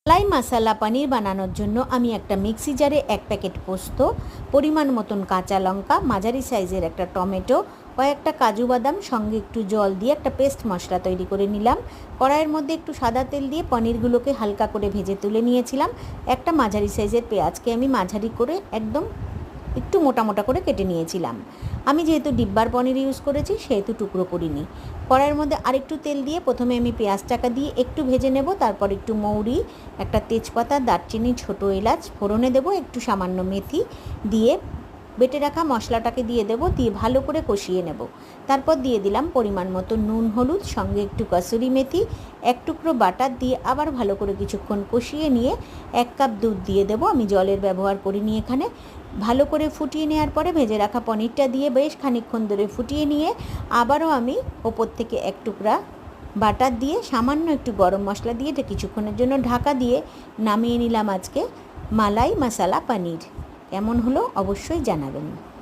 মালাই মশালা পনির বানানোর জন্য আমি একটা মিক্সি জারে 1 প্যাকেট পোস্ত, পরিমাণ মতন কাঁচা লঙ্কা, মাঝারি সাইজের একটা টমেটো, কয়েকটা কাজু বাদাম সঙ্গে একটু জল দিয়ে একটা পেস্ট মশলা তৈরি করে নিলাম। কড়াইয়ের মধ্যে একটু সাদা তেল দিয়ে পনিরগুলোকে হালকা করে ভেজে তুলে নিয়েছিলাম। একটা মাঝারি সাইজের পেঁয়াজকে আমি মাঝারি করে একদম একটু মোটা মোটা করে কেটে নিয়েছিলাম। আমি যেহেতু ডিব্বার পনির ইউজ করেছি সেহেতু টুকরো করিনি। কড়াইয়ের মধ্যে আরেকটু তেল দিয়ে প্রথমে আমি পেঁয়াজটাকে দিয়ে একটু ভেজে নেব, তারপর একটু মৌরি, একটা তেজপাতা, দারচিনি, ছোটো এলাচ ফোড়নে দেবো, একটু সামান্য মেথি দিয়ে বেটে রাখা মশলাটাকে দিয়ে দেবো, দিয়ে ভালো করে কষিয়ে নেব। তারপর দিয়ে দিলাম পরিমাণ মতো নুন, হলুদ, সঙ্গে একটু কসুরি মেথি, এক টুকরো বাটার দিয়ে আবার ভালো করে কিছুক্ষণ কষিয়ে নিয়ে 1 কাপ দুধ দিয়ে দেবো। আমি জলের ব্যবহার করিনি এখানে। ভালো করে ফুটিয়ে নেওয়ার পরে ভেজে রাখা পনিরটা দিয়ে বেশ খানিকক্ষণ ধরে ফুটিয়ে নিয়ে আবারও আমি ওপর থেকে 1 টুকরা বাটার দিয়ে সামান্য একটু গরম মশলা দিয়ে এটা কিছুক্ষণের জন্য ঢাকা দিয়ে নামিয়ে নিলাম আজকে মালাই মশালা পনির। কেমন হলো অবশ্যই জানাবেন।